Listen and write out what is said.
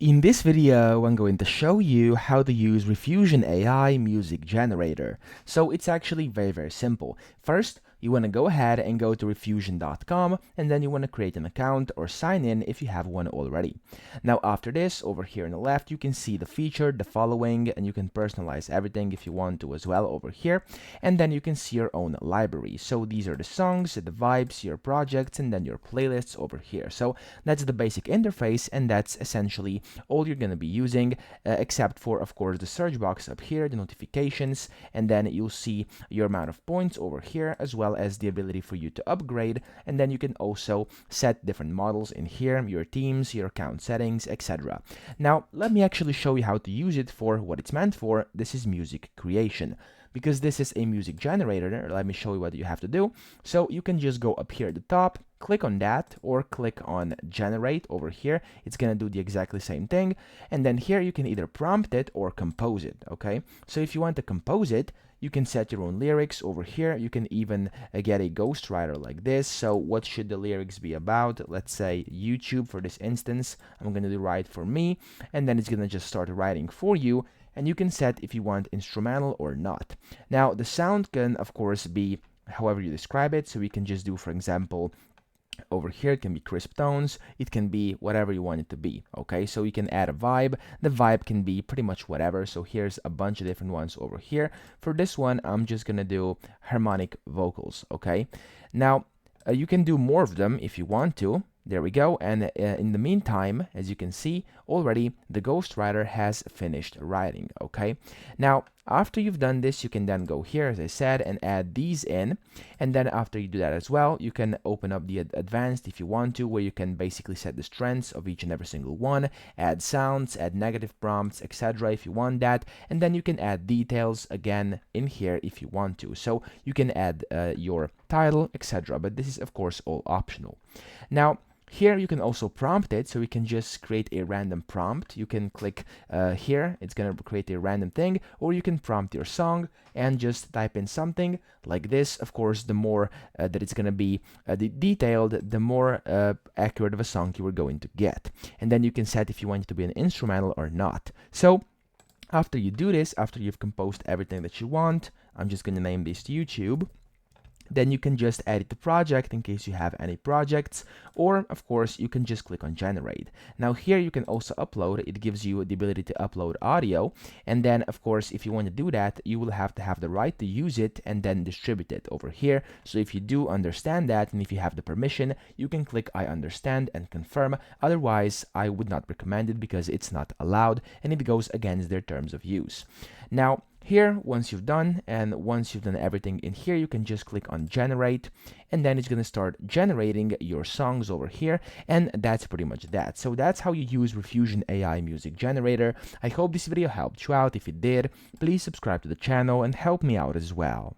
In this video, I'm going to show you how to use Riffusion AI Music Generator. So it's actually very simple. First, you want to go ahead and go to riffusion.com, and then you want to create an account or sign in if you have one already. Now after this, over here on the left, you can see the feature, the following, and you can personalize everything if you want to as well over here. And then you can see your own library. So these are the songs, the vibes, your projects, and then your playlists over here. So that's the basic interface, and that's essentially all you're going to be using, except for, of course, the search box up here, the notifications, and then you'll see your amount of points over here, as well as the ability for you to upgrade. And then you can also set different models in here, your themes, your account settings, etc. Now, let me actually show you how to use it for what it's meant for. This is music creation. Because this is a music generator, let me show you what you have to do. So you can just go up here at the top, click on that, or click on generate over here. It's gonna do the exactly same thing. And then here you can either prompt it or compose it, okay? So if you want to compose it, you can set your own lyrics over here. You can even get a ghostwriter like this. So what should the lyrics be about? Let's say YouTube for this instance. I'm gonna do write for me, and then it's gonna just start writing for you. And you can set if you want instrumental or not. Now the sound can of course be however you describe it, so we can just do, for example, over here it can be crisp tones, it can be whatever you want it to be, okay? So you can add a vibe. The vibe can be pretty much whatever. So here's a bunch of different ones over here. For this one, I'm just gonna do harmonic vocals, okay? Now you can do more of them if you want to. There we go. And in the meantime, as you can see already, the ghostwriter has finished writing, okay? Now, after you've done this, you can then go here, as I said, and add these in. And then after you do that as well, you can open up the advanced if you want to, where you can basically set the strengths of each and every single one, add sounds, add negative prompts, etc. if you want that. And then you can add details again in here if you want to. So you can add your title, etc. But this is, of course, all optional. Now, here you can also prompt it, so we can just create a random prompt. You can click here, it's gonna create a random thing, or you can prompt your song and just type in something like this. Of course, the more that it's gonna be detailed, the more accurate of a song you are going to get. And then you can set if you want it to be an instrumental or not. So after you do this, after you've composed everything that you want, I'm just gonna name this YouTube. Then you can just edit the project in case you have any projects, or of course you can just click on generate. Now here you can also upload. It gives you the ability to upload audio, and then of course if you want to do that, you will have to have the right to use it and then distribute it over here. So if you do understand that, and if you have the permission, you can click I understand and confirm. Otherwise, I would not recommend it because it's not allowed and it goes against their terms of use. Now here, once you've done everything in here, you can just click on generate, and then it's going to start generating your songs over here, and that's pretty much that. So that's how you use Riffusion AI Music Generator. I hope this video helped you out. If it did, please subscribe to the channel and help me out as well.